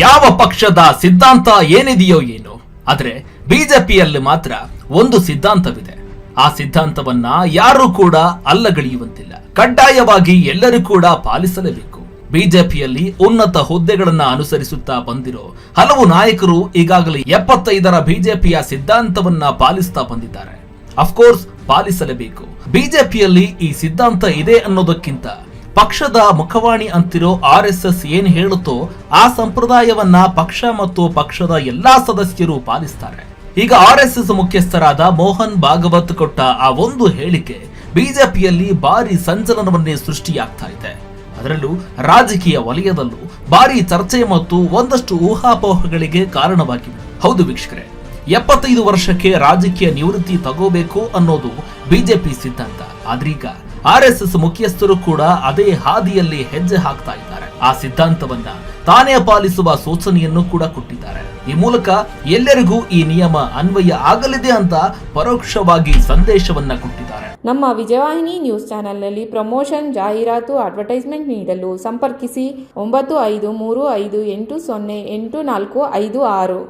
ಯಾವ ಪಕ್ಷದ ಸಿದ್ಧಾಂತ ಏನಿದೆಯೋ ಏನೋ, ಆದ್ರೆ ಬಿಜೆಪಿಯಲ್ಲಿ ಮಾತ್ರ ಒಂದು ಸಿದ್ಧಾಂತವಿದೆ. ಆ ಸಿದ್ಧಾಂತವನ್ನ ಯಾರು ಕೂಡ ಅಲ್ಲಗಳೆಯುವಂತಿಲ್ಲ. ಕಡ್ಡಾಯವಾಗಿ ಎಲ್ಲರೂ ಕೂಡ ಪಾಲಿಸಲೇಬೇಕು. ಬಿಜೆಪಿಯಲ್ಲಿ ಉನ್ನತ ಹುದ್ದೆಗಳನ್ನ ಅನುಸರಿಸುತ್ತಾ ಬಂದಿರೋ ಹಲವು ನಾಯಕರು ಈಗಾಗಲೇ 75ರ ಬಿಜೆಪಿಯ ಸಿದ್ಧಾಂತವನ್ನ ಪಾಲಿಸ್ತಾ ಬಂದಿದ್ದಾರೆ. ಅಫ್ಕೋರ್ಸ್ ಪಾಲಿಸಲೇಬೇಕು. ಬಿಜೆಪಿಯಲ್ಲಿ ಈ ಸಿದ್ಧಾಂತ ಇದೆ ಅನ್ನೋದಕ್ಕಿಂತ ಪಕ್ಷದ ಮುಖವಾಣಿ ಅಂತಿರೋ RSS ಏನ್ ಹೇಳುತ್ತೋ ಆ ಸಂಪ್ರದಾಯವನ್ನ ಪಕ್ಷ ಮತ್ತು ಪಕ್ಷದ ಎಲ್ಲಾ ಸದಸ್ಯರು ಪಾಲಿಸ್ತಾರೆ. ಈಗ RSS ಮುಖ್ಯಸ್ಥರಾದ ಮೋಹನ್ ಭಾಗವತ್ ಕೊಟ್ಟ ಆ ಒಂದು ಹೇಳಿಕೆ ಬಿಜೆಪಿಯಲ್ಲಿ ಭಾರಿ ಸಂಚಲನವನ್ನೇ ಸೃಷ್ಟಿಯಾಗ್ತಾ ಇದೆ. ಅದರಲ್ಲೂ ರಾಜಕೀಯ ವಲಯದಲ್ಲೂ ಭಾರಿ ಚರ್ಚೆ ಮತ್ತು ಒಂದಷ್ಟು ಊಹಾಪೋಹಗಳಿಗೆ ಕಾರಣವಾಗಿವೆ. ಹೌದು ವೀಕ್ಷಕರೇ, 75 ವರ್ಷಕ್ಕೆ ರಾಜಕೀಯ ನಿವೃತ್ತಿ ತಗೋಬೇಕು ಅನ್ನೋದು ಬಿಜೆಪಿ ಸಿದ್ಧಾಂತ. ಆದ್ರೀಗ RSS ಮುಖ್ಯಸ್ಥರು ಕೂಡ ಅದೇ ಹಾದಿಯಲ್ಲಿ ಹೆಜ್ಜೆ ಹಾಕ್ತಾ ಇದ್ದಾರೆ. ಆ ಸಿದ್ಧಾಂತವನ್ನ ತಾನೇ ಪಾಲಿಸುವ ಸೂಚನೆಯನ್ನು ಕೂಡ ಕೊಟ್ಟಿದ್ದಾರೆ. ಈ ಮೂಲಕ ಎಲ್ಲರಿಗೂ ಈ ನಿಯಮ ಅನ್ವಯ ಆಗಲಿದೆ ಅಂತ ಪರೋಕ್ಷವಾಗಿ ಸಂದೇಶವನ್ನ ಕೊಟ್ಟಿದ್ದಾರೆ. ನಮ್ಮ ವಿಜಯವಾಹಿನಿ ನ್ಯೂಸ್ ಚಾನೆಲ್ನಲ್ಲಿ ಪ್ರಮೋಷನ್, ಜಾಹೀರಾತು, ಅಡ್ವರ್ಟೈಸ್ಮೆಂಟ್ ನೀಡಲು ಸಂಪರ್ಕಿಸಿ 9535808456.